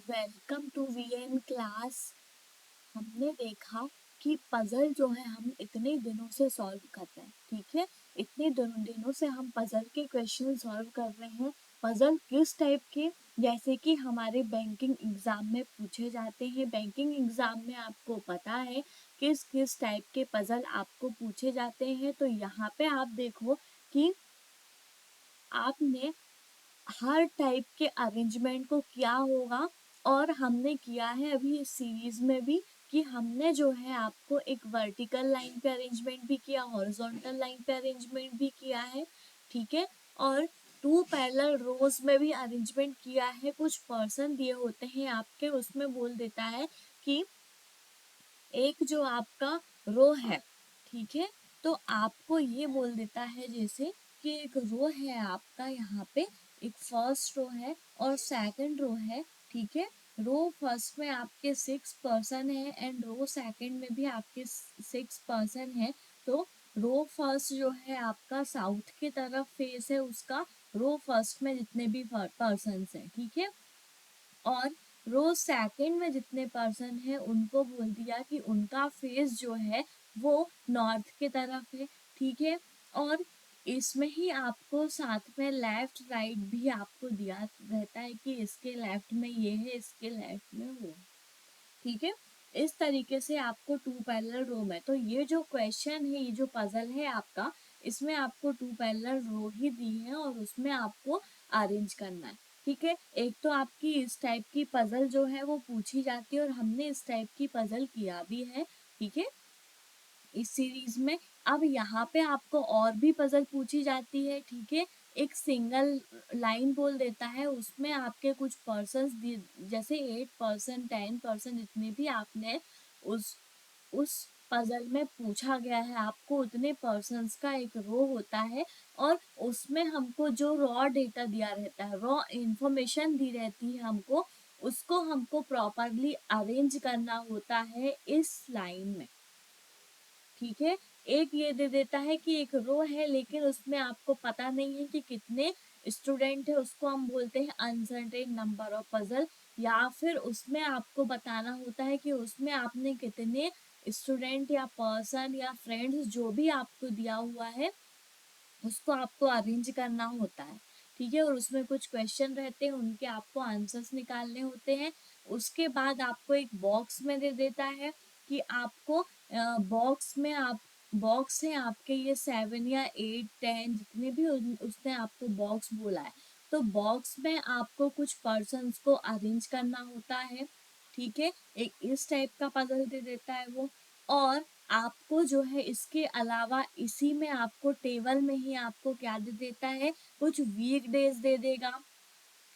Welcome to VN class. हमने देखा कि पजल जो है हम इतने दिनों से सॉल्व कर रहे हैं, ठीक है। इतने दिनों से हम पजल के क्वेश्चन सॉल्व कर रहे हैं। पजल किस टाइप के, जैसे कि हमारे बैंकिंग एग्जाम में पूछे जाते हैं। बैंकिंग एग्जाम में आपको पता है किस किस टाइप के पजल आपको पूछे जाते हैं। तो यहाँ पे आप देखो कि आपने हर टाइप के अरेंजमेंट को किया होगा, और हमने किया है अभी इस सीरीज में भी कि हमने जो है आपको एक वर्टिकल लाइन पे अरेंजमेंट भी किया, हॉरिजॉन्टल लाइन पे अरेंजमेंट भी किया है, ठीक है। और टू पैरेलल रोज में भी अरेंजमेंट किया है। कुछ पर्सन दिए होते हैं आपके, उसमें बोल देता है कि एक जो आपका रो है, ठीक है, तो आपको ये बोल देता है जैसे कि एक रो है आपका, यहाँ पे एक फर्स्ट रो है और सेकंड रो है, ठीक है। रो फर्स्ट में आपके 6 पर्सन है एंड रो सेकंड में भी आपके 6 पर्सन है। तो रो फर्स्ट जो है आपका साउथ की तरफ फेस है उसका, रो फर्स्ट में जितने भी पर्सन हैं, ठीक है। और रो सेकंड में जितने पर्सन हैं उनको बोल दिया कि उनका फेस जो है वो नॉर्थ की तरफ है, ठीक है। और इसमें ही आपको साथ में लेफ्ट राइट भी आपको दिया रहता है कि इसके लेफ्ट में ये है, इसके लेफ्ट में वो, ठीक है। इस तरीके से आपको टू पैरेलल रो में, तो ये जो क्वेश्चन है, ये जो पजल है आपका, इसमें आपको टू पैरेलल रो ही दी है और उसमें आपको अरेंज करना है, ठीक है। एक तो आपकी इस टाइप की पजल जो है वो पूछी जाती है और हमने इस टाइप की पजल किया भी है, ठीक है, इस सीरीज में। अब यहाँ पे आपको और भी पजल पूछी जाती है, ठीक है। एक सिंगल लाइन बोल देता है, उसमें आपके कुछ पर्सन जैसे 8 पर्सन 10 पर्सन जितने भी आपने उस पजल में पूछा गया है, आपको उतने पर्सन्स का एक रो होता है और उसमें हमको जो रॉ डेटा दिया रहता है, रॉ इंफॉर्मेशन दी रहती है हमको, उसको हमको प्रॉपरली अरेंज करना होता है इस लाइन में, ठीक है। एक ये दे देता है कि एक रो है लेकिन उसमें आपको पता नहीं है कि कितने स्टूडेंट है, उसको हम बोलते हैं अनसर्टेन नंबर ऑफ पजल। या फिर उसमें आपको बताना होता है कि उसमें आपने कितने स्टूडेंट या पर्सन या फ्रेंड्स जो भी आपको दिया हुआ है उसको आपको अरेंज करना होता है, ठीक है। और उसमें कुछ क्वेश्चन रहते हैं, उनके आपको आंसर्स निकालने होते हैं। उसके बाद आपको एक बॉक्स में दे देता है कि आपको बॉक्स में आप बॉक्स है आपके ये 7 या 8 10 जितने भी उसने आपको बॉक्स बोला है, तो बॉक्स में आपको कुछ पर्सन्स को अरेंज करना होता है, ठीक है। एक इस टाइप का पजल दे देता है वो। और आपको जो है इसके अलावा इसी में आपको टेबल में ही आपको क्या दे देता है, कुछ वीक डेज दे देगा।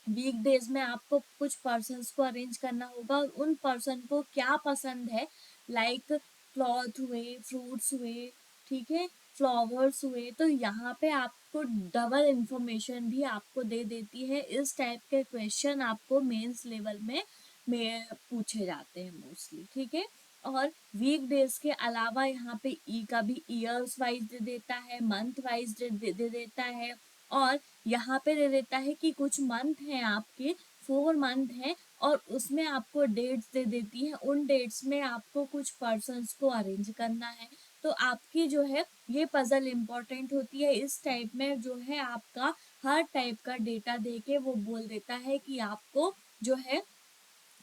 वीक डेज में आपको कुछ पर्सन्स को अरेंज करना होगा और उन पर्सन को क्या पसंद है, लाइक क्लॉथ हुए, फ्रूट्स हुए, ठीक है, फ्लावर्स हुए। तो यहाँ पे आपको डबल इंफॉर्मेशन भी आपको दे देती है। इस टाइप के क्वेश्चन आपको मेंस लेवल में पूछे जाते हैं मोस्टली, ठीक है। और वीक डेज के अलावा यहाँ पे ई का भी ईयर्स वाइज दे देता है, मंथ वाइज दे देता है। और यहाँ पे दे देता है कि कुछ मंथ हैं आपके, 4 मंथ हैं, और उसमें आपको डेट्स दे देती है, उन डेट्स में आपको कुछ पर्सन्स को अरेंज करना है। तो आपकी जो है ये पजल इम्पोर्टेंट होती है। इस टाइप में जो है आपका हर टाइप का डेटा दे के वो बोल देता है कि आपको जो है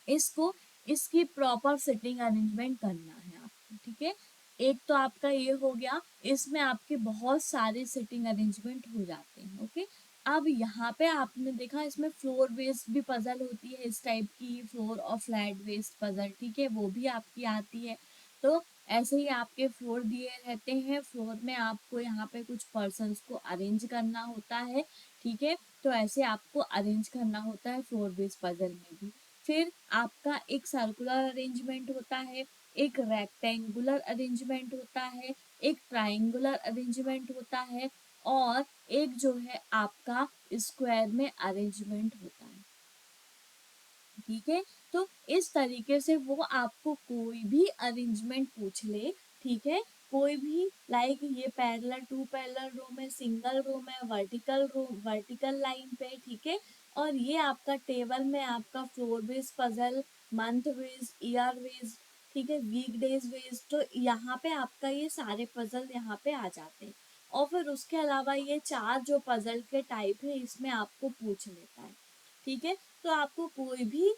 इसको इसकी प्रॉपर सिटिंग अरेंजमेंट करना है आपको, ठीक है। एक तो आपका ये हो गया, इसमें आपके बहुत सारे सिटिंग अरेंजमेंट हो जाते हैं, ओके। अब यहाँ पे आपने देखा इसमें फ्लोर बेस्ड भी पजल होती है, इस टाइप की फ्लोर और फ्लैट बेस्ड पजल, ठीक है, वो भी आपकी आती है। तो ऐसे ही आपके फ्लोर दिए रहते हैं, फ्लोर में आपको यहाँ पे कुछ पर्सन्स को अरेंज करना होता है, ठीक है। तो ऐसे आपको अरेंज करना होता है फ्लोर बेस्ड पजल में भी। फिर आपका एक सर्कुलर अरेंजमेंट होता है, एक रेक्टेंगुलर अरेंजमेंट होता है, एक ट्राइंगुलर अरेंजमेंट होता है, और एक जो है आपका स्क्वायर में अरेंजमेंट होता है, ठीक है। तो इस तरीके से वो आपको कोई भी अरेंजमेंट पूछ ले, ठीक है, कोई भी, लाइक ये पैरेलल टू पैरेलल रो में, सिंगल रो में, वर्टिकल लाइन पे, ठीक है, और ये आपका टेबल में आपका floor based puzzle, month based, year based, ठीक है, वीक डेज बेस्ड, तो यहाँ पे आपका ये सारे पजल यहाँ पे आ जाते हैं। और फिर उसके अलावा ये 4 जो पजल के टाइप है इसमें आपको पूछ लेता है, ठीक है। तो आपको कोई भी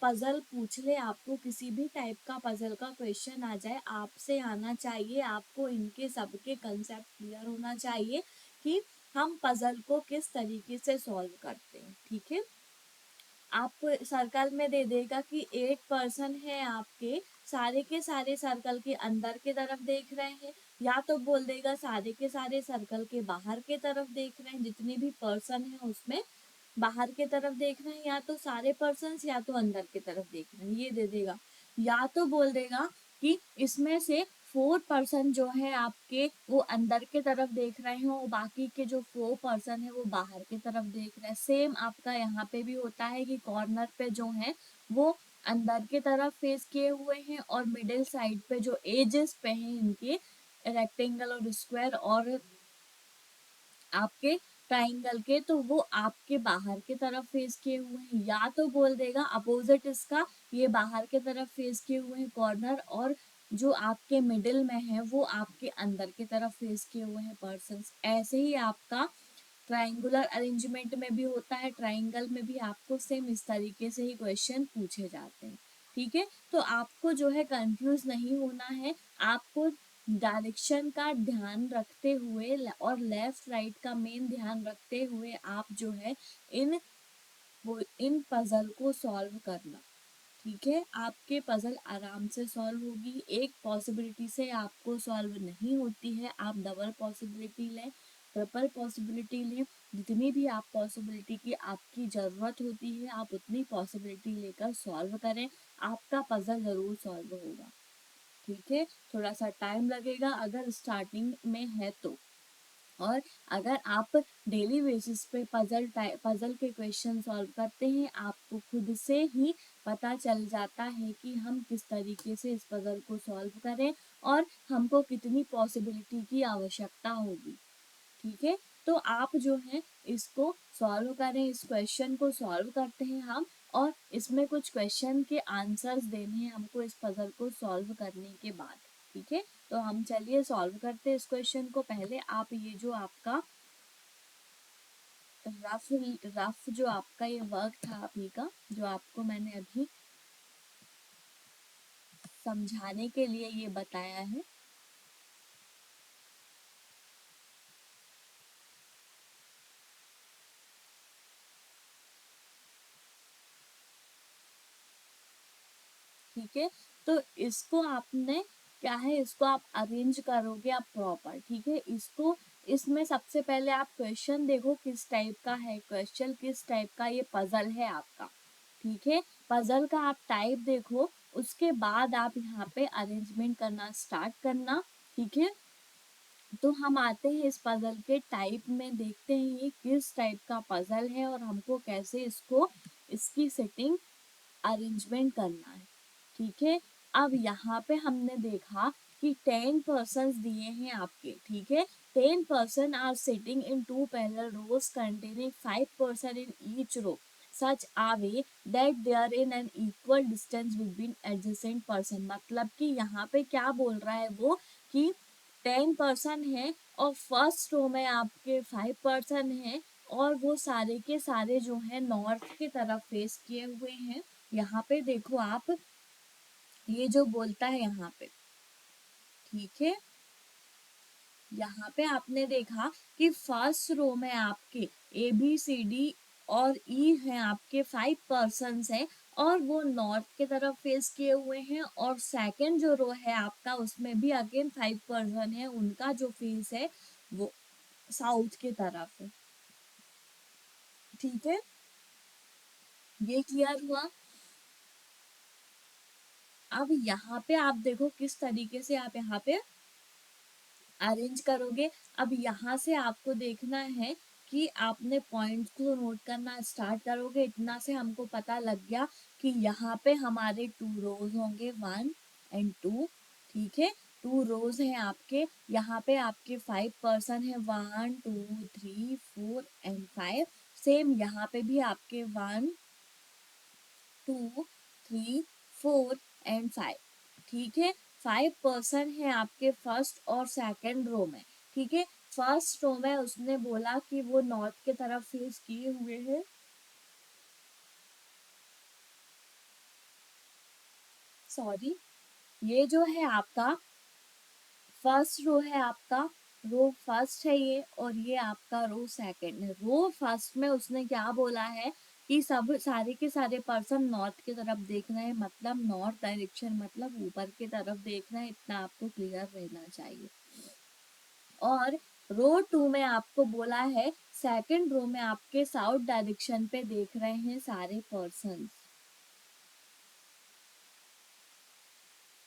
पजल पूछ ले, आपको किसी भी टाइप का पजल का क्वेश्चन आ जाए, आपसे आना चाहिए, आपको इनके सबके कंसेप्ट क्लियर होना चाहिए कि हम पजल को किस तरीके से सॉल्व करते हैं, ठीक है। आपको सर्कल में दे देगा कि 8 पर्सन है आपके, सारे के सारे सर्कल के अंदर की तरफ देख रहे हैं, या तो बोल देगा सारे के सारे सर्कल के बाहर के तरफ देख रहे हैं, जितने भी पर्सन है उसमें बाहर के तरफ देख रहे हैं, या तो सारे पर्सन या तो अंदर की तरफ देख रहे हैं, ये दे देगा। या तो बोल देगा कि इसमें से 4 पर्सन जो है आपके वो अंदर के तरफ देख रहे हैं और बाकी के जो 4 पर्सन है वो बाहर की तरफ देख रहे हैं। सेम आपका यहाँ पे भी होता है कि कॉर्नर पे जो है वो अंदर की तरफ फेस किए हुए हैं और मिडिल साइड पे जो एजेस पे हैं इनके रेक्टेंगल और स्क्वायर और आपके ट्राइंगल के, तो वो आपके बाहर की तरफ फेस किए हुए हैं। या तो बोल देगा अपोजिट इसका, ये बाहर की तरफ फेस किए हुए हैं कॉर्नर, और जो आपके मिडिल में है वो आपके अंदर की तरफ फेस किए हुए हैं पर्सन्स। ऐसे ही आपका ट्राइंगुलर अरेंजमेंट में भी होता है, ट्राइंगल में भी आपको सेम इस तरीके से ही क्वेश्चन पूछे जाते हैं, ठीक है। तो आपको जो है कंफ्यूज नहीं होना है, आपको डायरेक्शन का ध्यान रखते हुए और लेफ्ट राइट का मेन ध्यान रखते हुए आप जो है इन इन पजल को सॉल्व करना, ठीक है। आपके पजल आराम से सॉल्व होगी, एक पॉसिबिलिटी से आपको सॉल्व नहीं होती है, आप डबल पॉसिबिलिटी लें, ट्रिपल पॉसिबिलिटी लें, जितनी भी आप पॉसिबिलिटी की आपकी ज़रूरत होती है आप उतनी पॉसिबिलिटी लेकर सॉल्व करें, आपका पजल ज़रूर सॉल्व होगा, ठीक है। थोड़ा सा टाइम लगेगा अगर स्टार्टिंग में है तो, और अगर आप डेली बेसिस पे पजल के क्वेश्चन सॉल्व करते हैं आपको खुद से ही पता चल जाता है कि हम किस तरीके से इस पजल को सॉल्व करें और हमको कितनी पॉसिबिलिटी की आवश्यकता होगी, ठीक है। तो आप जो है इसको सॉल्व करें, इस क्वेश्चन को सॉल्व करते हैं हम, और इसमें कुछ क्वेश्चन के आंसर्स देने हैं हमको इस पजल को सॉल्व करने के बाद, ठीक है। तो हम चलिए सॉल्व करते हैं इस क्वेश्चन को। पहले आप ये जो आपका रफ रफ जो आपका ये वर्क था अभी का, जो आपको मैंने अभी समझाने के लिए ये बताया है, ठीक है। तो इसको आपने क्या है, इसको आप अरेंज करोगे आप प्रॉपर, ठीक है। इसको इसमें सबसे पहले आप क्वेश्चन देखो किस टाइप का है, क्वेश्चन किस टाइप का ये पजल है आपका, ठीक है। पजल का आप टाइप देखो, उसके बाद आप यहाँ पे अरेंजमेंट करना स्टार्ट करना, ठीक है। तो हम आते हैं इस पजल के टाइप में, देखते हैं ये किस टाइप का पजल है और हमको कैसे इसको इसकी सेटिंग अरेंजमेंट करना है, ठीक है। अब यहाँ पे हमने देखा कि 10 पर्सन दिए हैं आपके, ठीक है। 10 person are sitting in 2 parallel rows containing 5 person in each row such a way that they are in an equal distance between adjacent person. मतलब कि यहाँ पे क्या बोल रहा है वो कि 10 पर्सन है और फर्स्ट रो में आपके 5 पर्सन है, और वो सारे के सारे जो है नॉर्थ की तरफ फेस किए हुए हैं। यहाँ पे देखो आप, ये जो बोलता है यहाँ पे, ठीक है, यहाँ पे आपने देखा कि फर्स्ट रो में आपके ABCD और E हैं, आपके 5 पर्सन हैं और वो नॉर्थ की तरफ फेस किए हुए हैं, और सेकंड जो रो है आपका उसमें भी अगेन 5 पर्सन है, उनका जो फेस है वो साउथ की तरफ है, ठीक है। ये क्लियर हुआ। अब यहाँ पे आप देखो किस तरीके से आप यहाँ पे अरेंज करोगे। अब यहाँ से आपको देखना है कि आपने पॉइंट्स को नोट करना स्टार्ट करोगे, इतना से हमको पता लग गया कि यहाँ पे हमारे 2 रोज होंगे 1 और 2, ठीक है। 2 रोज हैं आपके, यहाँ पे आपके 5 पर्सन है 1 2 3 4 एंड 5, सेम यहाँ पे भी आपके 1 2 3 4 एंड 5, ठीक है। 5% है आपके फर्स्ट और सेकंड रो में, ठीक है। फर्स्ट रो में उसने बोला कि वो नॉर्थ की तरफ फेस किए हुए हैं, सॉरी, ये जो है आपका फर्स्ट रो है, आपका रो फर्स्ट है ये, और ये आपका रो सेकंड है। रो फर्स्ट में उसने क्या बोला है कि सब सारे के सारे पर्सन नॉर्थ की तरफ देख रहे हैं, मतलब नॉर्थ डायरेक्शन, मतलब ऊपर की तरफ देख रहे हैं, इतना आपको क्लियर रहना चाहिए। और रो 2 में आपको बोला है सेकंड रो में आपके साउथ डायरेक्शन पे देख रहे हैं सारे पर्सन,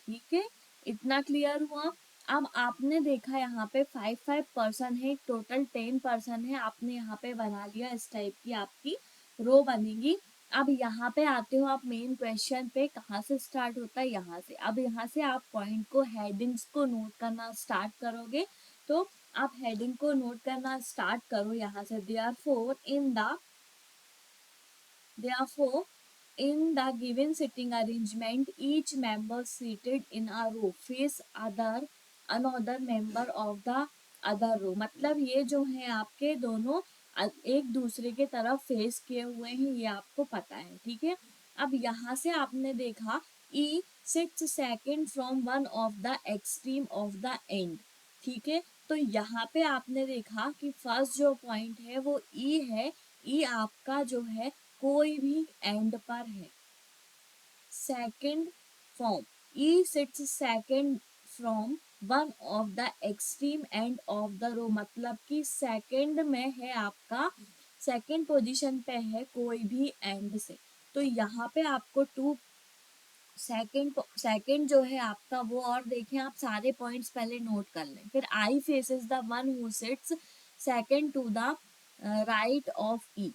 ठीक है, इतना क्लियर हुआ। अब आपने देखा यहाँ पे 5-5 पर्सन है, टोटल 10 पर्सन है, आपने यहाँ पे बना लिया, इस टाइप की आपकी रो बनेगी। अब यहाँ पे आते हो आप मेन क्वेश्चन पे, कहाँ से स्टार्ट होता है, यहाँ से। अब यहाँ से आप पॉइंट को, हेडिंग्स को नोट करना स्टार्ट करोगे, तो आप हेडिंग को नोट करना स्टार्ट करो यहाँ से। Therefore, in the given sitting arrangement, each member seated in a row face another member of the other row। मतलब ये जो है आपके दोनों एक दूसरे के तरफ फेस किए हुए हैं, ये आपको पता है, ठीक है। अब यहाँ से आपने देखा E sits second from one of the extreme of the end, ठीक है। तो यहाँ पे आपने देखा कि फर्स्ट जो पॉइंट है वो E है, E आपका जो है कोई भी एंड पर है। Second form, E sits second from one of the extreme end of the row, मतलब कि सेकंड में है आपका, सेकंड पोजीशन पे है कोई भी एंड से। तो यहाँ पे आपको टू सेकंड जो है आपका वो, और देखें आप सारे पॉइंट्स पहले नोट कर लें। फिर I faces the one who sits second to the right of E,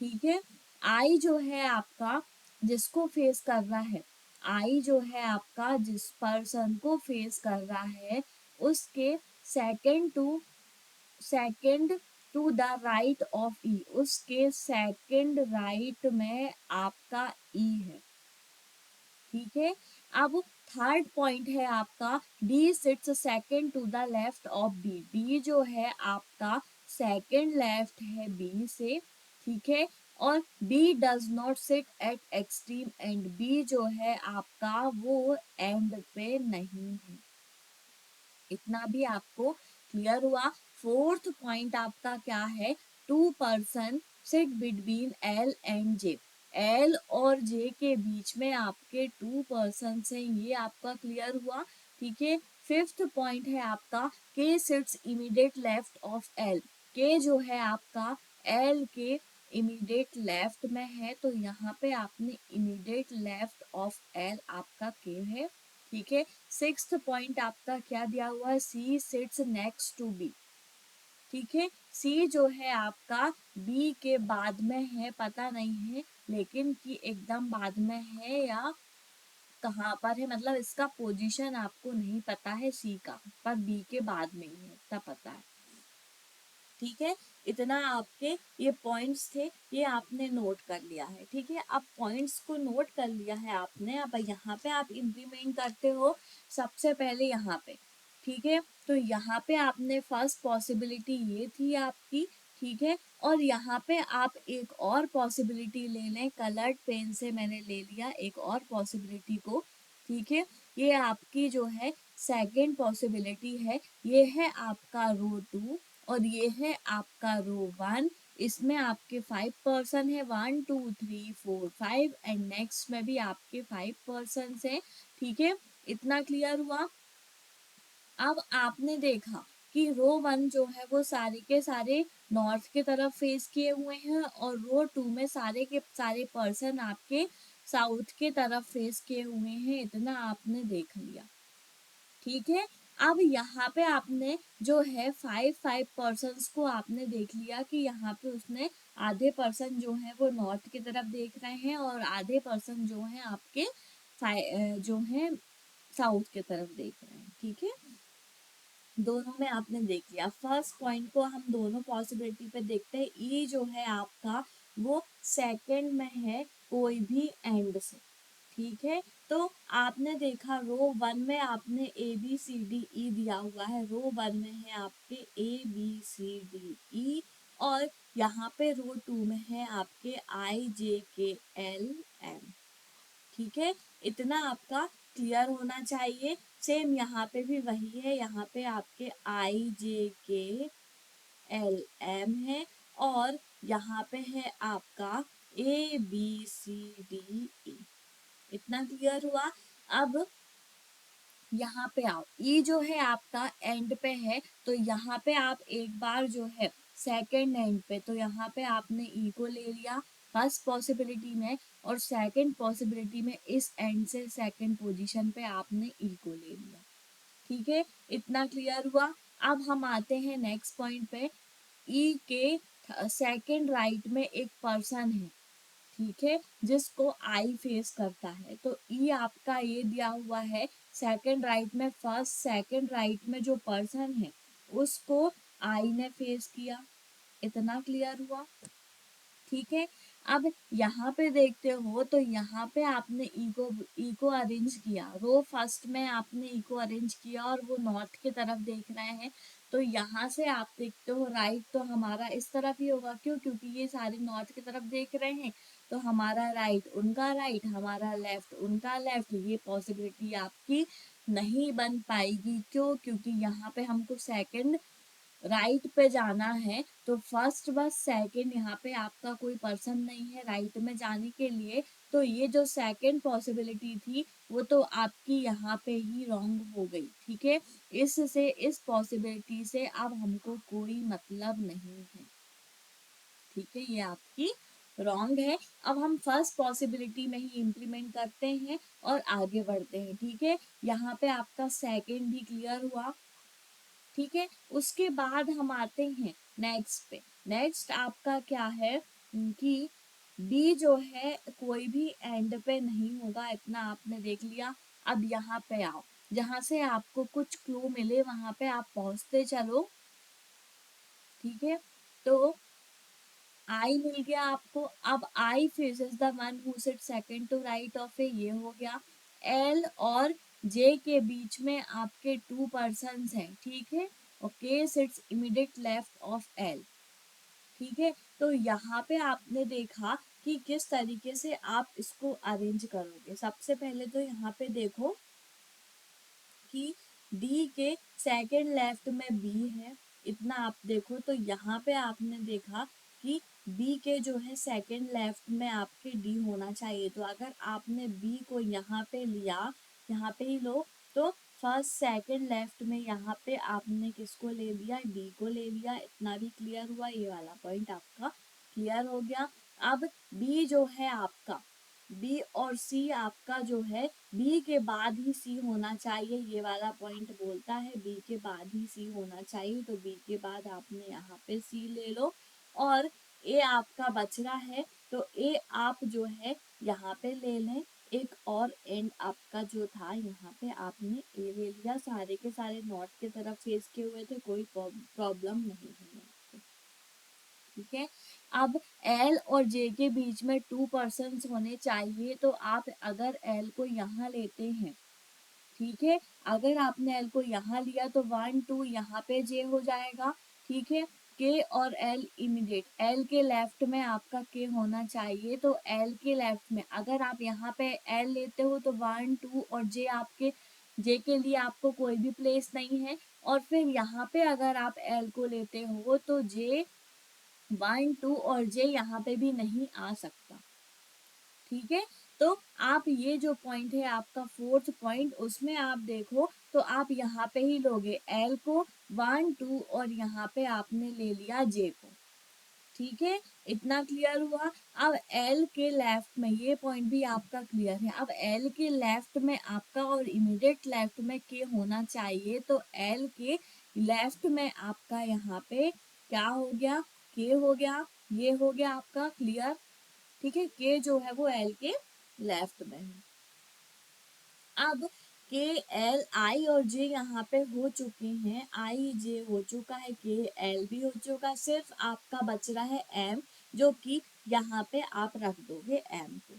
ठीक है। आई जो है आपका जिसको फेस कर रहा है, आई जो है आपका जिस पर्सन को फेस कर रहा है, उसके second to the right of E, उसके सेकंड राइट में आपका ई है, ठीक है। अब थर्ड पॉइंट है आपका D sits second to the left of B, B जो है आपका सेकंड लेफ्ट है बी से, ठीक है। और B does not sit at extreme end, B जो है आपका वो एंड पे नहीं है, इतना भी आपको क्लियर हुआ। फोर्थ पॉइंट आपका क्या है, two person sit between L and J, L और जे के बीच में आपके टू पर्सन हैं, ये आपका क्लियर हुआ, ठीक है। फिफ्थ पॉइंट है आपका के sits immediate left of L, के जो है आपका एल के इमीडिएट लेफ्ट में है, तो यहाँ पे आपने इमीडिएट लेफ्ट ऑफ एल आपका के है, ठीक है। सिक्स्थ पॉइंट आपका क्या दिया हुआ है, C sits next to B, ठीक है। सी जो है आपका बी के बाद में है, पता नहीं है लेकिन कि एकदम बाद में है या कहाँ पर है, मतलब इसका पोजीशन आपको नहीं पता है सी का, पर बी के बाद में ही है, इतना पता है, ठीक है। इतना आपके ये पॉइंट्स थे, ये आपने नोट कर लिया है, ठीक है। अब पॉइंट्स को नोट कर लिया है आपने, अब यहाँ पे आप इम्प्लीमेंट करते हो सबसे पहले यहाँ पे, ठीक है। तो यहाँ पे आपने फर्स्ट पॉसिबिलिटी ये थी आपकी, ठीक है। और यहाँ पे आप एक और पॉसिबिलिटी ले लें, कलर्ड पेन से मैंने ले लिया एक और पॉसिबिलिटी को, ठीक है। ये आपकी जो है सेकेंड पॉसिबिलिटी है, ये है आपका रो 2 और ये है आपका रो 1। इसमें आपके 5 पर्सन है, 1 2 3 4 5, एंड नेक्स्ट में भी आपके 5 पर्सन है, ठीक है। इतना क्लियर हुआ। अब आपने देखा कि रो 1 जो है वो सारे के सारे नॉर्थ के तरफ फेस किए हुए हैं, और रो 2 में सारे के सारे पर्सन आपके साउथ के तरफ फेस किए हुए हैं, इतना आपने देख लिया, ठीक है। अब यहाँ पे आपने जो है 5-5 पर्सन को आपने देख लिया कि यहाँ पे उसने आधे पर्सन जो है वो नॉर्थ की तरफ देख रहे हैं, और आधे पर्सन जो है आपके जो है साउथ की तरफ देख रहे हैं, ठीक है। दोनों में आपने देख लिया। फर्स्ट पॉइंट को हम दोनों पॉसिबिलिटी पे देखते हैं। ई जो है आपका वो सेकंड में है कोई भी एंड से, ठीक है। तो आपने देखा रो वन में आपने A B C D E दिया हुआ है, रो वन में है आपके A B C D E, और यहाँ पे रो टू में है आपके आई जे के एल एम, ठीक है। इतना आपका क्लियर होना चाहिए। सेम यहाँ पे भी वही है, यहाँ पे आपके आई जे के एल एम है, और यहाँ पे है आपका A B C D E. इतना क्लियर हुआ। अब यहाँ पे आओ, ई जो है आपका एंड पे है, तो यहाँ पे आप एक बार जो है सेकंड एंड पे, तो यहाँ पे आपने ई को ले लिया फर्स्ट पॉसिबिलिटी में, और सेकंड पॉसिबिलिटी में इस एंड से सेकंड पोजीशन पे आपने ई को ले लिया, ठीक है। इतना क्लियर हुआ। अब हम आते हैं नेक्स्ट पॉइंट पे। ई के सेकंड राइट में एक पर्सन है, ठीक है, जिसको आई फेस करता है, तो ई आपका ये दिया हुआ है सेकंड राइट में, फर्स्ट सेकंड राइट में जो पर्सन है उसको आई ने फेस किया। इतना क्लियर हुआ, ठीक है। अब यहाँ पे देखते हो तो यहाँ पे आपने ई को अरेंज किया, रो फर्स्ट में आपने ई को अरेंज किया और वो नॉर्थ की तरफ देख रहे हैं, तो यहाँ से आप देखते हो राइट तो हमारा इस तरफ ही होगा, क्यों, क्योंकि ये सारे नॉर्थ की तरफ देख रहे हैं, तो हमारा राइट उनका राइट, हमारा लेफ्ट उनका लेफ्ट, ये पॉसिबिलिटी आपकी नहीं बन पाएगी। क्यों, क्योंकि यहाँ पे हमको सेकंड राइट पे जाना है, तो फर्स्ट बस सेकंड यहाँ पे आपका कोई पर्सन नहीं है राइट में जाने के लिए, तो ये जो सेकंड पॉसिबिलिटी थी वो तो आपकी यहाँ पे ही रॉन्ग हो गई, ठीक है। इससे इस पॉसिबिलिटी से अब हमको कोई मतलब नहीं है, ठीक है, ये आपकी रॉन्ग है। अब हम फर्स्ट पॉसिबिलिटी में ही इम्प्लीमेंट करते हैं और आगे बढ़ते हैं, ठीक है। यहाँ पे आपका सेकंड भी क्लियर हुआ, ठीक है। उसके बाद हम आते हैं नेक्स्ट पे। नेक्स्ट आपका क्या है कि बी जो है कोई भी एंड पे नहीं होगा, इतना आपने देख लिया। अब यहाँ पे आओ, जहां से आपको कुछ क्लू मिले वहां पे आप पहुंचते चलो, ठीक है। तो आई मिल गया आपको। अब I faces the one who sit second to right of A, ये हो गया। एल और जे के बीच में आपके टू पर्सन्स हैं, ठीक है, okay, sits immediate left of L, ठीक है। तो यहाँ पे आपने देखा कि किस तरीके से आप इसको अरेंज करोगे। सबसे पहले तो यहाँ पे देखो कि डी के सेकंड लेफ्ट में बी है, इतना आप देखो, तो यहाँ पे आपने देखा कि बी के जो है सेकंड लेफ्ट में आपके डी होना चाहिए, तो अगर आपने बी को यहाँ पे लिया, यहाँ पे ही लो, तो फर्स्ट सेकंड लेफ्ट में यहाँ पे आपने किसको ले लिया, डी को ले लिया। इतना भी क्लियर हुआ, ये वाला पॉइंट आपका क्लियर हो गया। अब बी जो है आपका, बी और सी आपका जो है, बी के बाद ही सी होना चाहिए, ये वाला पॉइंट बोलता है बी के बाद ही सी होना चाहिए, तो बी के बाद आपने यहाँ पे सी ले लो। और ए आपका बच रहा है, तो ए आप जो है यहाँ पे ले लें। एक और एंड आपका जो था यहाँ पे आपने ए ले लिया, सारे के सारे नॉर्थ की तरफ फेस किए हुए थे, कोई प्रॉब्लम नहीं है, ठीक है। अब एल और जे के बीच में टू पर्सन्स होने चाहिए, तो आप अगर एल को यहाँ लेते हैं, ठीक है, अगर आपने एल को यहाँ लिया तो 1 2 यहाँ पे जे हो जाएगा, ठीक है। के और एल इमीडिएट, एल के लेफ्ट में आपका के होना चाहिए, तो एल के लेफ्ट में अगर आप यहाँ पे एल लेते हो तो 1 2 और जे आपके, जे के लिए आपको कोई भी प्लेस नहीं है, और फिर यहाँ पे अगर आप एल को लेते हो तो जे 1 2 और जे यहाँ पे भी नहीं आ सकता, ठीक है। तो आप ये जो पॉइंट है आपका फोर्थ पॉइंट, उसमें आप देखो तो आप यहाँ पे ही लोगे एल को 1 2 और यहाँ पे आपने ले लिया जे को, ठीक है। इतना क्लियर हुआ। अब एल के लेफ्ट में ये पॉइंट भी आपका क्लियर है। अब एल के लेफ्ट में आपका और इमीडिएट लेफ्ट में के होना चाहिए, तो एल के लेफ्ट में आपका यहाँ पे क्या हो गया, के हो गया, ये हो गया आपका क्लियर, ठीक है। के जो है वो एल के लेफ्ट में है। अब के एल आई और जे यहाँ पे हो चुके हैं, आई जे हो चुका है, के एल भी हो चुका, सिर्फ आपका बच रहा है एम, जो कि यहाँ पे आप रख दोगे एम को,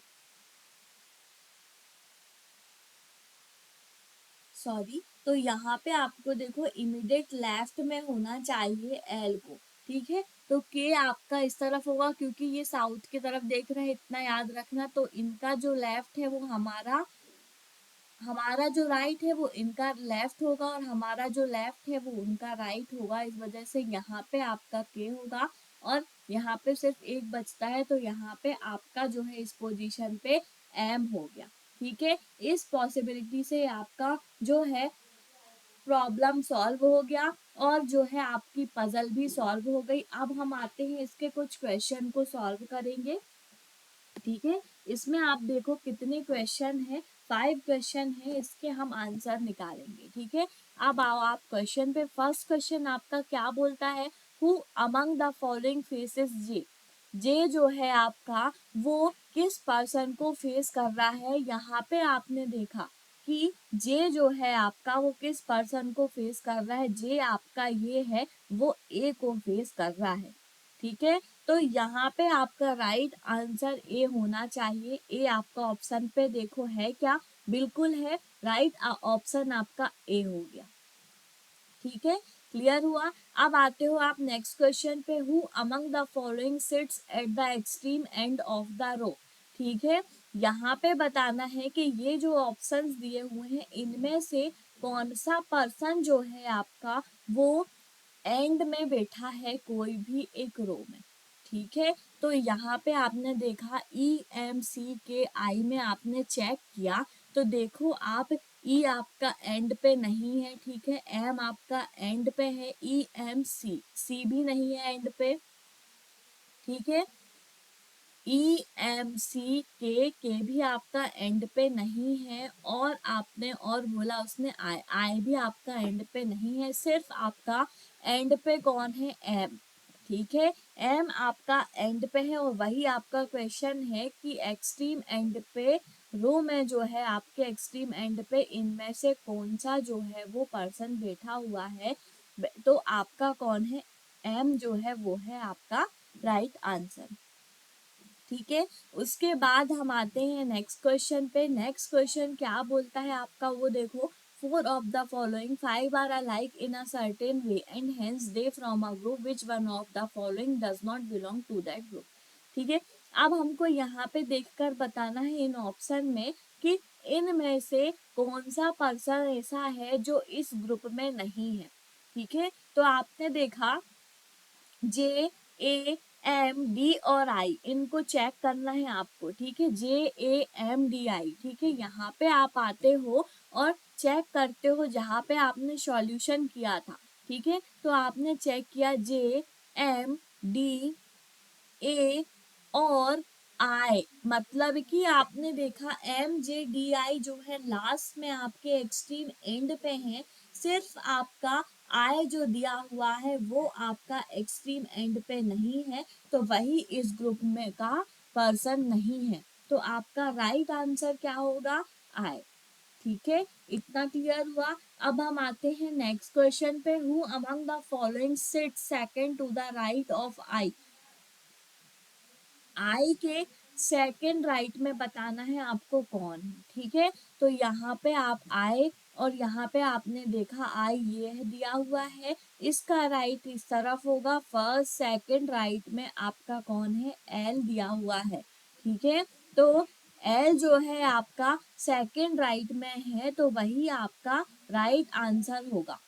सॉरी, तो यहाँ पे आपको देखो इमीडिएट लेफ्ट में होना चाहिए एल को, ठीक है। तो के आपका इस तरफ होगा क्योंकि ये साउथ की तरफ देख रहे हैं, इतना याद रखना। तो इनका जो लेफ्ट है वो हमारा हमारा जो राइट है वो इनका लेफ्ट होगा, और हमारा जो लेफ्ट है वो उनका राइट होगा। इस वजह से यहाँ पे आपका के होगा, और यहाँ पे सिर्फ एक बचता है, तो यहाँ पे आपका जो है इस पोजीशन पे एम हो गया, ठीक है। इस पॉसिबिलिटी से आपका जो है प्रॉब्लम सॉल्व हो गया, और जो है आपकी पजल भी सॉल्व हो गई। अब हम आते हैं इसके कुछ क्वेश्चन को सॉल्व करेंगे, ठीक है। इसमें आप देखो कितने क्वेश्चन है, 5 क्वेश्चन है, इसके हम आंसर निकालेंगे, ठीक है। अब आओ आप क्वेश्चन पे। फर्स्ट क्वेश्चन आपका क्या बोलता है, who among the following faces J, J जो है आपका वो किस पर्सन को फेस कर रहा है। यहाँ पे आपने देखा कि जे जो है आपका वो किस पर्सन को फेस कर रहा है, जे आपका ये है वो ए को फेस कर रहा है, ठीक है। तो यहाँ पे आपका राइट आंसर ए होना चाहिए। ए आपका ऑप्शन पे देखो है क्या, बिल्कुल है, राइट ऑप्शन आपका ए हो गया, ठीक है। क्लियर हुआ। अब आते हो आप नेक्स्ट क्वेश्चन पे, who among the following sits at the extreme end of the row, ठीक है। यहाँ पे बताना है कि ये जो ऑप्शंस दिए हुए हैं इनमें से कौन सा पर्सन जो है आपका वो एंड में बैठा है कोई भी एक रो में, ठीक है। तो यहाँ पे आपने देखा ई एम सी के आई में आपने चेक किया, तो देखो आप ई आपका एंड पे नहीं है, ठीक है, एम आपका एंड पे है, ई एम सी, सी भी नहीं है एंड पे, ठीक है। ई एम सी के भी आपका एंड पे नहीं है, और आपने और बोला उसने आई, आई भी आपका एंड पे नहीं है, सिर्फ आपका एंड पे कौन है, एम, ठीक है। एम आपका एंड पे है, और वही आपका क्वेश्चन है कि एक्सट्रीम एंड पे रो में जो है आपके एक्सट्रीम एंड पे इनमें से कौन सा जो है वो पर्सन बैठा हुआ है, तो आपका कौन है, एम जो है वो है आपका राइट आंसर, ठीक है। उसके बाद हम आते हैं नेक्स्ट क्वेश्चन पे। नेक्स्ट क्वेश्चन क्या बोलता है आपका वो देखो, 4 of the following 5 are alike in a certain way and hence they from a group, which one of the following does not belong to that group, ठीक है। अब हमको यहाँ पे देखकर बताना है इन ऑप्शन में कि इनमें से कौन सा पर्सन ऐसा है जो इस ग्रुप में नहीं है, ठीक है। तो आपने देखा जे ए एम डी और आई, इनको चेक करना है आपको, ठीक है, जे ए एम डी आई, ठीक है। यहाँ पे आप आते हो और चेक करते हो जहाँ पे आपने सॉल्यूशन किया था, ठीक है। तो आपने चेक किया जे एम डी ए और आई, मतलब कि आपने देखा एम जे डी आई जो है लास्ट में आपके एक्सट्रीम एंड पे है, सिर्फ आपका आई जो दिया हुआ है वो आपका एक्सट्रीम एंड पे नहीं है, तो वही इस ग्रुप में का पर्सन नहीं है। तो आपका राइट आंसर क्या होगा, आई, ठीक है। इतना क्लियर हुआ। अब हम आते हैं नेक्स्ट क्वेश्चन पे, who among the following sit second to the right of I, I के सेकंड राइट में बताना है आपको कौन है, ठीक है। तो यहाँ पे आप आई, और यहाँ पे आपने देखा आई ये है दिया हुआ है, इसका राइट इस तरफ होगा, फर्स्ट सेकंड राइट में आपका कौन है, एल दिया हुआ है, ठीक है। तो एल जो है आपका सेकंड राइट में है, तो वही आपका राइट आंसर होगा,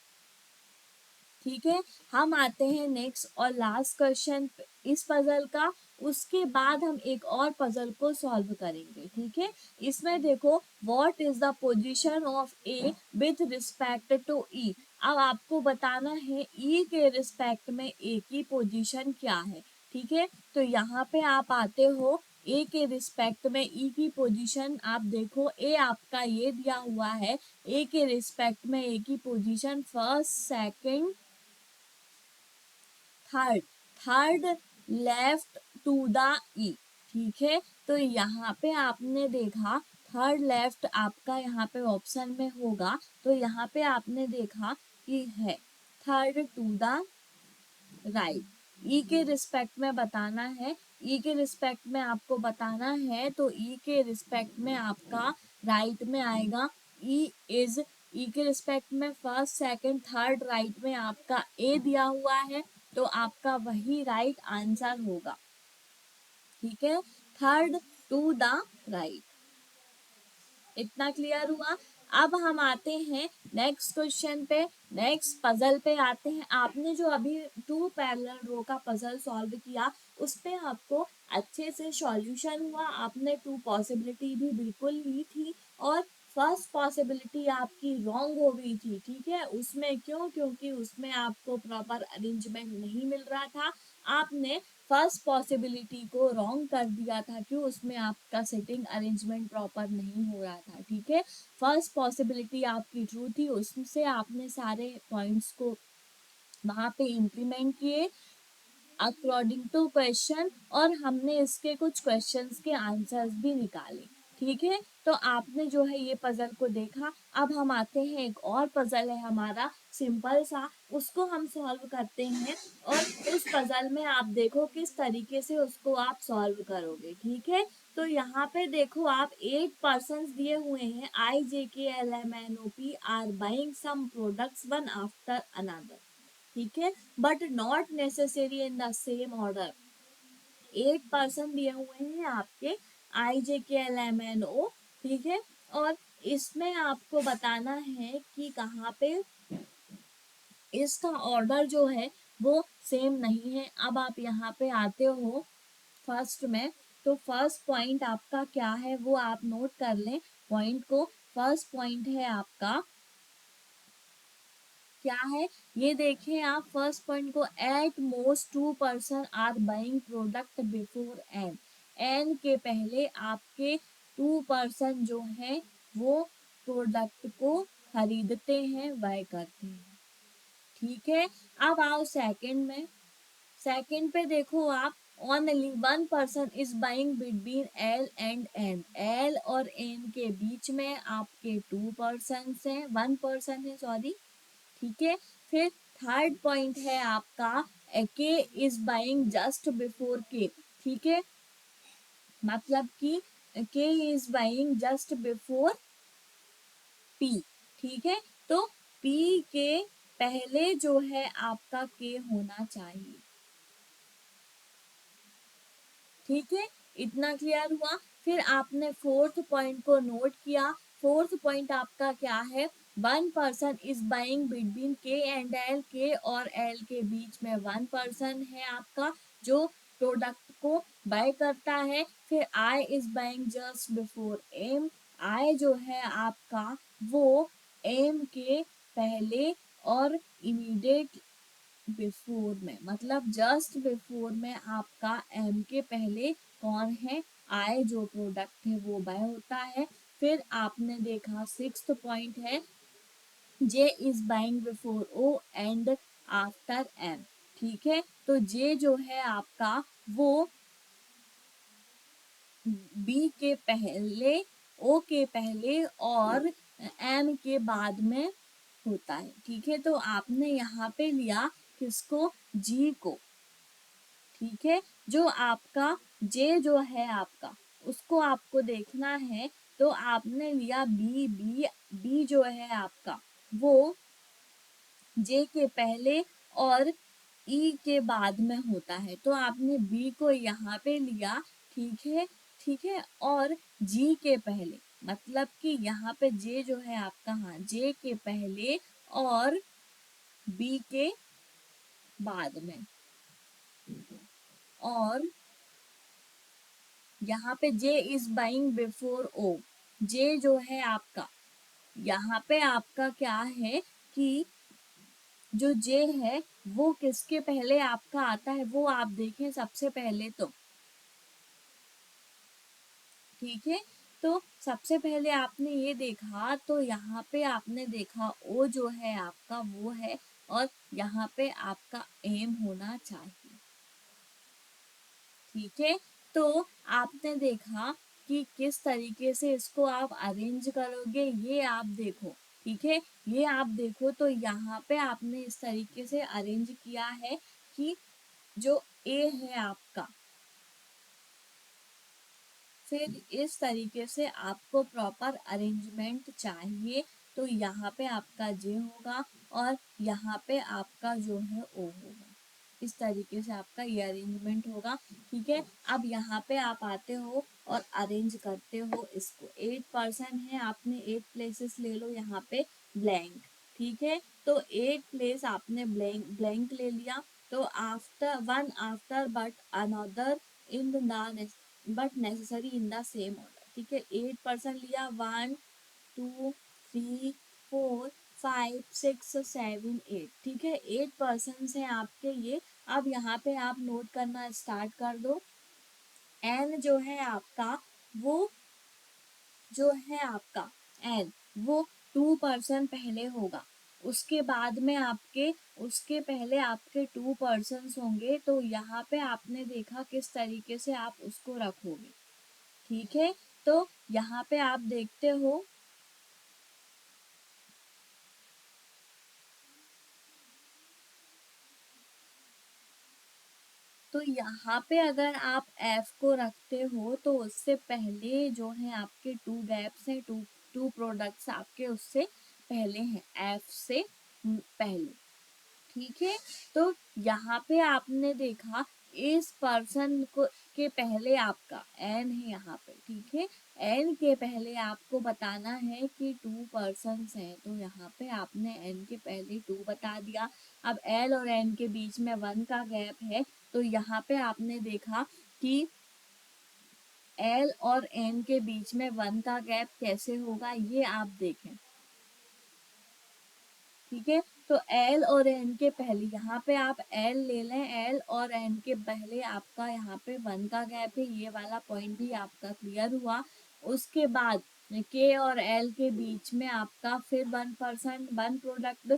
ठीक है। हम आते हैं नेक्स्ट और लास्ट क्वेश्चन इस पजल का, उसके बाद हम एक और पजल को सॉल्व करेंगे, ठीक है। इसमें देखो, what is the position of A with respect to E, अब आपको बताना है ई के रिस्पेक्ट में ए की पोजीशन क्या है, ठीक है। तो यहाँ पे आप आते हो, ए के रिस्पेक्ट में ई की पोजीशन आप देखो, ए आपका ये दिया हुआ है, ए के रिस्पेक्ट में ए की position first second third, third left to the E, ठीक है। तो यहाँ पे आपने देखा थर्ड लेफ्ट आपका यहाँ पे ऑप्शन में होगा, तो यहाँ पे आपने देखा कि है थर्ड टू द राइट। ई के रिस्पेक्ट में बताना है, ई के रिस्पेक्ट में आपको बताना है, तो ई के रिस्पेक्ट में आपका राइट में आएगा ई इज। ई के रिस्पेक्ट में फर्स्ट सेकंड थर्ड राइट में आपका ए दिया हुआ है, तो आपका वही राइट आंसर होगा। ठीक है, थर्ड टू द राइट। इतना क्लियर हुआ। अब हम आते हैं नेक्स्ट क्वेश्चन पे, नेक्स्ट पजल पे आते हैं। आपने जो अभी टू पैरेलल रो का पजल सॉल्व किया, उस पे आपको अच्छे से सॉल्यूशन हुआ, आपने टू पॉसिबिलिटी भी बिल्कुल ली थी, और फर्स्ट पॉसिबिलिटी आपकी रॉन्ग हो गई थी। ठीक है, उसमें क्यों? क्योंकि उसमें आपको प्रॉपर अरेंजमेंट नहीं मिल रहा था, आपने फर्स्ट पॉसिबिलिटी को रॉन्ग कर दिया था। क्यों? उसमें आपका सेटिंग अरेंजमेंट प्रॉपर नहीं हो रहा था। ठीक है, फर्स्ट पॉसिबिलिटी आपकी ट्रू थी, उससे आपने सारे पॉइंट्स को वहां पे इम्प्लीमेंट किए अकॉर्डिंग टू क्वेश्चन, और हमने इसके कुछ क्वेश्चंस के आंसर्स भी निकाले। ठीक है, तो आपने जो है ये पजल को देखा। अब हम आते हैं, एक और पजल है हमारा सिंपल सा, उसको हम सॉल्व करते हैं, और उस पजल में आप देखो किस तरीके से उसको आप सॉल्व करोगे। ठीक है, तो यहाँ पे देखो आप 8 पर्सन दिए हुए हैं, IJKLMNOP are buying some products one after another. ठीक है, but not necessary in the same order. 8 person दिए हुए हैं आपके IJKLMNO। ठीक है, और इसमें आपको बताना है कि कहाँ पे इसका ऑर्डर जो है वो सेम नहीं है। अब आप यहाँ पे आते हो फर्स्ट में, तो फर्स्ट पॉइंट आपका क्या है वो आप नोट कर लें पॉइंट को। फर्स्ट पॉइंट है आपका क्या है, ये देखें आप फर्स्ट पॉइंट को, at most 2 person are buying product before N. N के पहले आपके 2 पर्सन जो है वो प्रोडक्ट को खरीदते हैं, बाय करते हैं। ठीक है, अब आओ सेकंड में। सेकंड पे देखो आप, only 1 person is buying between L and N. L और एन के बीच में आपके 2 पर्सन हैं, 1 पर्सन है सॉरी। ठीक है, फिर थर्ड पॉइंट है आपका, के इज बाइंग जस्ट बिफोर के। ठीक है, मतलब कि के is buying just before P. ठीक है, तो पी के पहले जो है आपका के होना चाहिए। ठीक है, इतना क्लियर हुआ। फिर आपने फोर्थ पॉइंट को नोट किया। फोर्थ पॉइंट आपका क्या है, 1 पर्सन इज बाइंग बिटवीन के एंड एल। के और एल के बीच में 1 पर्सन है आपका जो प्रोडक्ट को बाय करता है। फिर I is buying just before M. I जो है आपका वो एम के पहले और इमीडिएट बिफोर में, मतलब जस्ट बिफोर में आपका एम के पहले कौन है, आई जो प्रोडक्ट है वो बाय होता है। फिर आपने देखा सिक्स्थ पॉइंट है, J is buying before O and after M. ठीक है, तो जे जो है आपका वो बी के पहले, ओ के पहले और एम के बाद में होता है। ठीक है, तो आपने यहाँ पे लिया किसको, जी को। ठीक है, जो आपका जे जो है आपका उसको आपको देखना है, तो आपने लिया बी। बी जो है आपका वो जे के पहले और ई के बाद में होता है, तो आपने बी को यहाँ पे लिया। ठीक है, ठीक है, और जी के पहले, मतलब कि यहाँ पे जे जो है आपका, हाँ जे के पहले और बी के बाद में, और यहाँ पे जे इज बाइंग बिफोर ओ। जे जो है आपका यहाँ पे आपका क्या है कि जो जे है वो किसके पहले आपका आता है, वो आप देखें सबसे पहले तो। ठीक है, तो सबसे पहले आपने ये देखा, तो यहाँ पे आपने देखा ओ जो है आपका वो है, और यहाँ पे आपका एम होना चाहिए। ठीक है, तो आपने देखा कि किस तरीके से इसको आप अरेंज करोगे, ये आप देखो। ठीक है, ये आप देखो तो यहाँ पे आपने इस तरीके से अरेंज किया है कि जो ए है आपका, फिर इस तरीके से आपको प्रॉपर अरेंजमेंट चाहिए। तो यहाँ पे आपका जे होगा और यहाँ पे आपका जो है ओ होगा। इस तरीके से आपका ये अरेंजमेंट होगा। ठीक है, अब यहाँ पे आप आते हो और अरेंज करते हो इसको। 8% है, आपने 8 प्लेसेस ले लो यहाँ पे ब्लैंक। ठीक है, तो 8 प्लेस आपने ब्लैंक ब्लैंक ले लिया। तो after one after but another in the but necessary in the same order. ठीक है, 8% लिया, 1 2 3 4 5 6 7 8। ठीक है, 8% है आपके ये। अब यहाँ पे आप नोट करना स्टार्ट कर दो। एन जो है आपका, वो जो है आपका एन, वो 2% पहले होगा। उसके बाद में आपके, उसके पहले आपके 2% होंगे। तो यहाँ पे आपने देखा किस तरीके से आप उसको रखोगे। ठीक है, तो यहाँ पे आप देखते हो, तो यहाँ पे अगर आप एफ को रखते हो तो उससे पहले जो है आपके 2 गैप्स हैं, टू प्रोडक्ट्स आपके उससे पहले हैं, एफ से पहले। ठीक है, तो यहाँ पे आपने देखा इस पर्सन को के पहले आपका एन है यहाँ पे। ठीक है, एन के पहले आपको बताना है कि 2 पर्सन हैं। तो यहाँ पे आपने एन के पहले 2 बता दिया। अब एल और एन के बीच में 1 का गैप है। तो यहाँ पे आपने देखा कि एल और एन के बीच में 1 का गैप कैसे होगा, ये आप देखें। ठीक है, तो एल और एन के पहले यहाँ पे आप एल ले लें, एल और एन के पहले आपका यहाँ पे 1 का गैप है। ये वाला पॉइंट भी आपका क्लियर हुआ। उसके बाद के और एल के बीच में आपका फिर 1% 1 प्रोडक्ट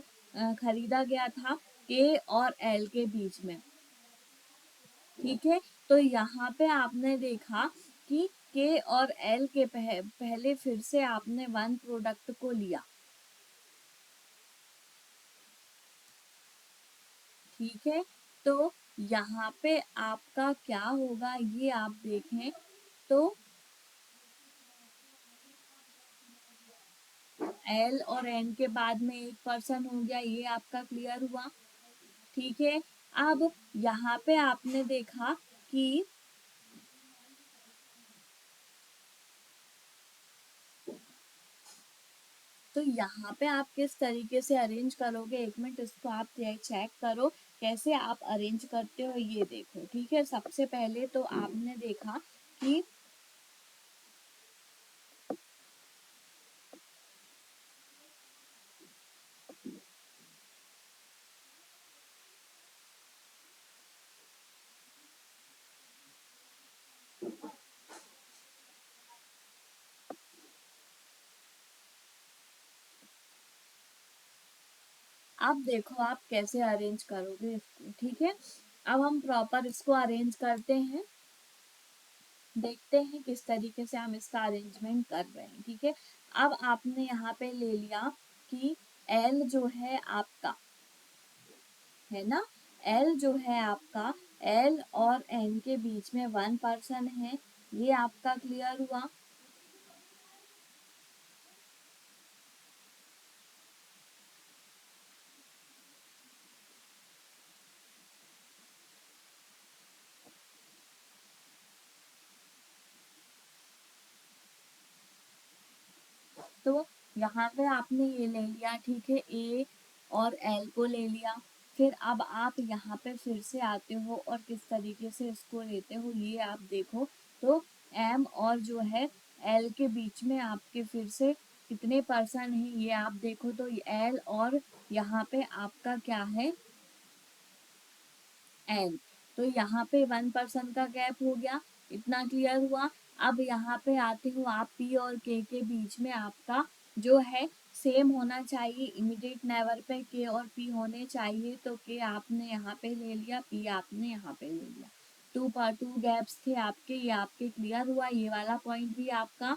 खरीदा गया था के और एल के बीच में। ठीक है, तो यहाँ पे आपने देखा कि के और एल के पहले फिर से आपने 1 प्रोडक्ट को लिया। ठीक है, तो यहाँ पे आपका क्या होगा ये आप देखें। तो एल और एन के बाद में 1% हो गया, ये आपका क्लियर हुआ। ठीक है, अब यहाँ पे आपने देखा कि तो यहाँ पे आप किस तरीके से अरेंज करोगे, 1 मिनट इसको आप चेक करो कैसे आप अरेंज करते हो, ये देखो। ठीक है, सबसे पहले तो आपने देखा कि अब देखो आप कैसे अरेंज करोगे इसको। ठीक है, अब हम प्रॉपर इसको अरेंज करते हैं, देखते हैं किस तरीके से हम इसका अरेंजमेंट कर रहे हैं। ठीक है, अब आपने यहाँ पे ले लिया कि एल जो है आपका, है ना, एल जो है आपका, एल और एन के बीच में 1% है, ये आपका क्लियर हुआ। तो यहाँ पे आपने ये ले लिया। ठीक है, ए और एल को ले लिया। फिर अब आप यहाँ पे फिर से आते हो और किस तरीके से इसको लेते हो ये आप देखो। तो एम और जो है एल के बीच में आपके फिर से कितने पर्सन है ये आप देखो। तो एल और यहाँ पे आपका क्या है, एन। तो यहाँ पे 1% का गैप हो गया, इतना क्लियर हुआ। अब यहाँ पे आते हो आप, पी और के बीच में आपका जो है सेम होना चाहिए, इमीडिएट नेवर पे के और पी होने चाहिए। तो के आपने यहाँ पे ले लिया, पी आपने यहाँ पे ले लिया। टू गैप्स थे आपके, ये आपके क्लियर हुआ, ये वाला पॉइंट भी आपका।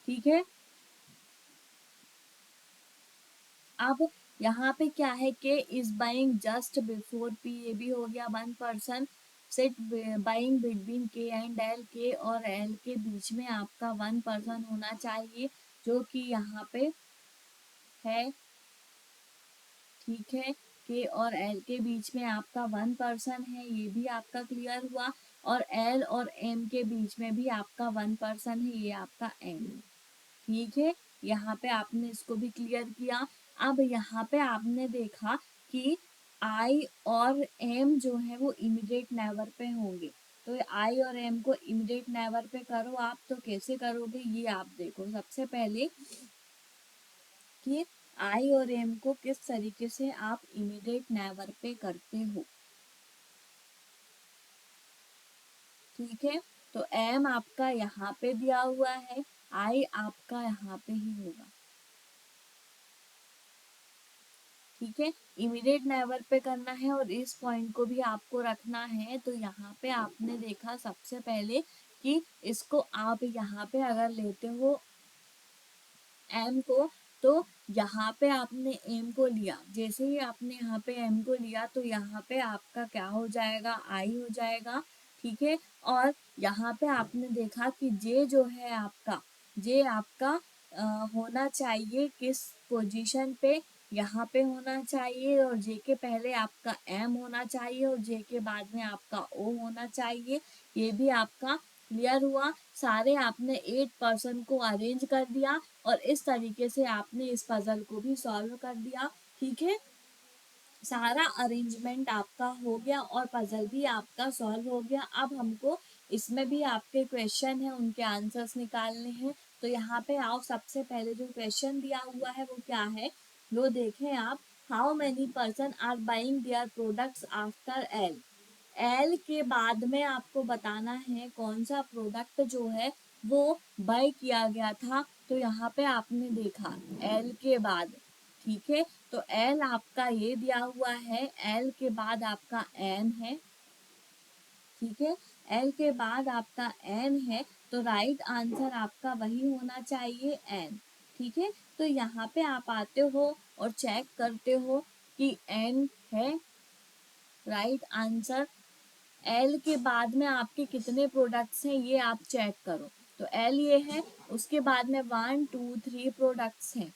ठीक है, अब यहाँ पे क्या है कि is buying just before P, ये भी हो गया 1%। सेट बाइंग बिटवीन के एंड एल, के और एल के बीच में आपका 1% होना चाहिए, जो कि यहाँ पे है। ठीक है, के और एल के बीच में आपका 1% है, ये भी आपका क्लियर हुआ। और एल और एम के बीच में भी आपका 1% है, ये आपका एम। ठीक है, यहाँ पे आपने इसको भी क्लियर किया। अब यहाँ पे आपने देखा कि आई और एम जो है वो इमीडिएट नेबर पे होंगे, तो आई और एम को इमीडिएट नेबर पे करो आप, तो कैसे करोगे ये आप देखो। सबसे पहले कि आई और एम को किस तरीके से आप इमीडिएट नेबर पे करते हो। ठीक है, तो एम आपका यहाँ पे दिया हुआ है, आई आपका यहाँ पे ही होगा। ठीक है, इमीडिएट नेबर पे करना है और इस पॉइंट को भी आपको रखना है। तो यहाँ पे आपने देखा सबसे पहले कि इसको आप यहाँ पे अगर लेते हो एम को, तो यहाँ पे आपने एम को लिया, जैसे ही आपने यहाँ पे एम को लिया तो यहाँ पे आपका क्या हो जाएगा, आई हो जाएगा। ठीक है, और यहाँ पे आपने देखा कि जे जो है आपका, जे आपका होना चाहिए किस पोजीशन पे, यहाँ पे होना चाहिए, और जे के पहले आपका एम होना चाहिए और जे के बाद में आपका ओ होना चाहिए। ये भी आपका क्लियर हुआ। सारे आपने 8% को अरेंज कर दिया और इस तरीके से आपने इस पजल को भी सॉल्व कर दिया। ठीक है, सारा अरेंजमेंट आपका हो गया और पजल भी आपका सॉल्व हो गया। अब हमको इसमें भी आपके क्वेश्चन है, उनके आंसर्स निकालने हैं। तो यहाँ पे आओ, सबसे पहले जो क्वेश्चन दिया हुआ है वो क्या है, वो देखें आप। How many person are buying their products after L, L के बाद में आपको बताना है कौन सा प्रोडक्ट जो है वो बाय किया गया था। तो यहाँ पे आपने देखा एल के बाद, ठीक है, तो एल आपका ये दिया हुआ है, एल के बाद आपका एन है। ठीक है, एल के बाद आपका एन है, तो राइट आंसर आपका वही होना चाहिए, एन। ठीक है, तो यहाँ पे आप आते हो और चेक करते हो कि एन है राइट आंसर। एल के बाद में आपके कितने प्रोडक्ट्स हैं ये आप चेक करो। तो एल ये है, उसके बाद में 1 2 3 प्रोडक्ट्स हैं।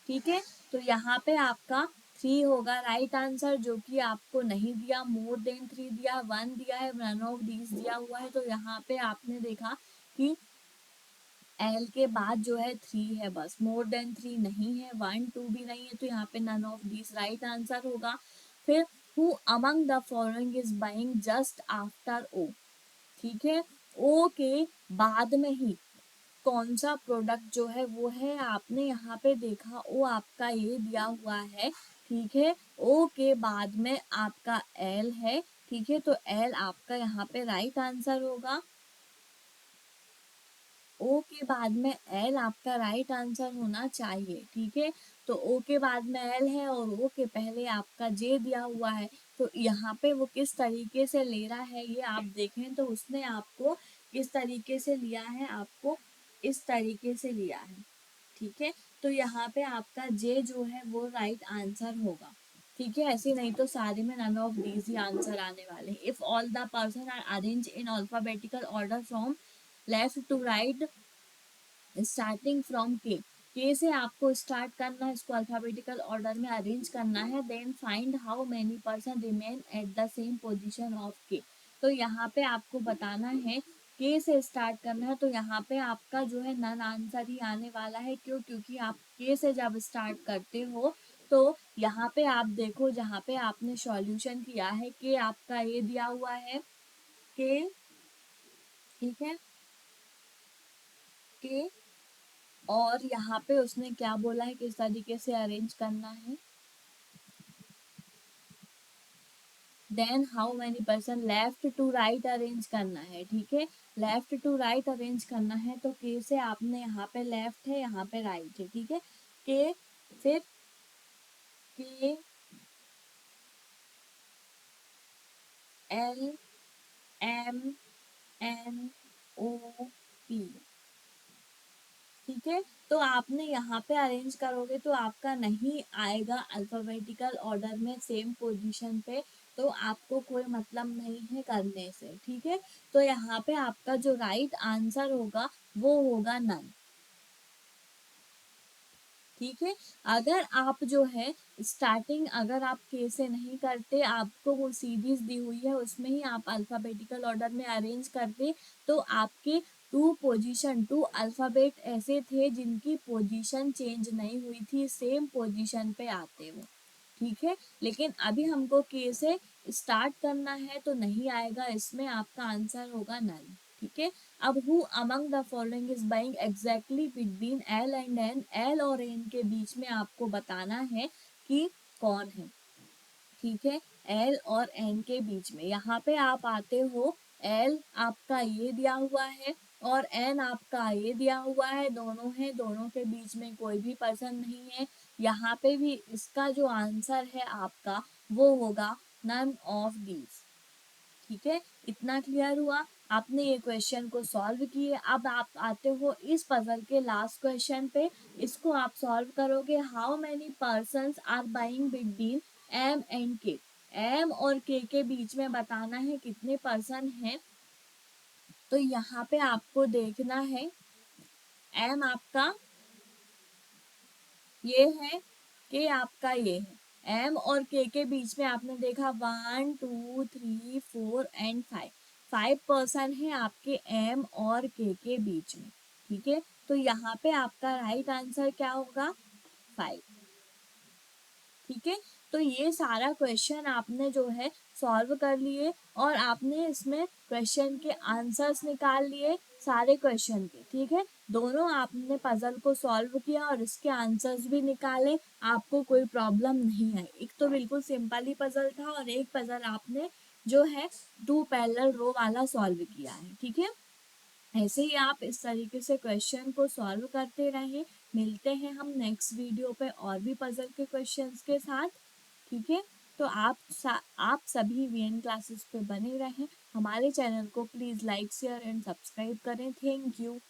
ठीक है, तो यहाँ पे आपका 3 होगा राइट आंसर, जो कि आपको नहीं दिया, मोर देन 3 दिया, 1 दिया है, नन ऑफ दीज दिया हुआ है। तो यहाँ पे आपने देखा कि एल के बाद जो है 3 है, बस मोर देन 3 नहीं है, 1 2 भी नहीं है, तो यहाँ पे none of this right answer होगा। फिर who among the following is buying just after O, ठीक है, ओ के बाद में ही कौन सा प्रोडक्ट जो है वो है, आपने यहाँ पे देखा ओ आपका ये दिया हुआ है। ठीक है, ओ के बाद में आपका एल है। ठीक है, तो एल आपका यहाँ पे राइट आंसर होगा। ओ के बाद में एल आपका राइट आंसर होना चाहिए। ठीक है, तो ओ के बाद में एल है और ओ के पहले आपका जे दिया हुआ है। तो यहाँ पे वो किस तरीके से ले रहा है ये आप देखें, तो उसने आपको किस तरीके से लिया है, आपको इस तरीके से लिया है। ठीक है, तो यहाँ पे आपका जे जो है वो राइट आंसर होगा। ठीक है, ऐसे नहीं तो सारे में नन ऑफ दीज ही आंसर आने वाले। If all the person are arrange in alphabetical order from left to right starting from K से आपको स्टार्ट करना है, इसको अल्फाबेटिकल ऑर्डर में अरेंज करना है। Then find how many person remain at the same position of K. तो यहाँ पे आपको बताना है के से स्टार्ट करना है, तो यहाँ पे आपका जो है नन आंसर ही आने वाला है। क्यों, क्योंकि आप के से जब स्टार्ट करते हो तो यहाँ पे आप देखो, जहाँ पे आपने सॉल्यूशन किया है कि आपका ये दिया हुआ है के, ठीक है, के, और यहाँ पे उसने क्या बोला है किस तरीके से अरेंज करना है। Then how many person left to right arrange करना है। ठीक है, लेफ्ट टू राइट अरेंज करना है, तो के से आपने यहाँ पे लेफ्ट है, यहाँ पे राइट है। ठीक है, के, फिर के, एल, MNOP। ठीक है, तो आपने यहाँ पे अरेंज करोगे तो आपका नहीं आएगा अल्फाबेटिकल ऑर्डर में सेम पोजीशन पे, तो आपको कोई मतलब नहीं है करने से। ठीक है, तो यहाँ पे आपका जो राइट आंसर होगा वो होगा नन। ठीक है, अगर आप जो है स्टार्टिंग अगर आप के से नहीं करते, आपको वो सीरीज दी हुई है उसमें ही आप अल्फाबेटिकल ऑर्डर में अरेंज करते, तो आपके टू अल्फाबेट ऐसे थे जिनकी पोजीशन चेंज नहीं हुई थी, सेम पोजीशन पे आते वो। ठीक है, लेकिन अभी हमको के से स्टार्ट करना है तो नहीं आएगा, इसमें आपका आंसर होगा नन। ठीक है, अब who among the following is buying exactly between L and N, L और एन के बीच में आपको बताना है कि कौन है। ठीक है, एल और एन के बीच में यहाँ पे आप आते हो, एल आपका ये दिया हुआ है और एन आपका ये दिया हुआ है, दोनों है, दोनों के बीच में कोई भी पर्सन नहीं है। यहाँ पे भी इसका जो आंसर है आपका वो होगा नन ऑफ दीज। ठीक है, इतना क्लियर हुआ। आपने ये क्वेश्चन को सॉल्व किए, अब आप आते हो इस पजल के लास्ट क्वेश्चन पे, इसको आप सॉल्व करोगे। How many persons are buying between M and K, M और के बीच में बताना है कितने पर्सन हैं। तो यहाँ पे आपको देखना है, एम आपका ये है, के आपका ये है, एम और के बीच में आपने देखा 1 2 3 4 एंड 5, 5% है आपके एम और के बीच में। ठीक है, तो यहाँ पे आपका राइट आंसर क्या होगा 5। ठीक है, तो ये सारा क्वेश्चन आपने जो है सॉल्व कर लिए और आपने इसमें क्वेश्चन के आंसर्स निकाल लिए सारे क्वेश्चन के। ठीक है, दोनों आपने पजल को सॉल्व किया और इसके आंसर्स भी निकाले, आपको कोई प्रॉब्लम नहीं आई। एक तो बिल्कुल सिंपल ही पजल था और एक पजल आपने जो है 2 पैरेलल रो वाला सॉल्व किया है। ठीक है, ऐसे ही आप इस तरीके से क्वेश्चन को सॉल्व करते रहें। मिलते हैं हम नेक्स्ट वीडियो पे और भी पजल के क्वेश्चंस के साथ। ठीक है, तो आप सभी वीएन क्लासेस पे बने रहें, हमारे चैनल को please like share and subscribe करें। Thank you.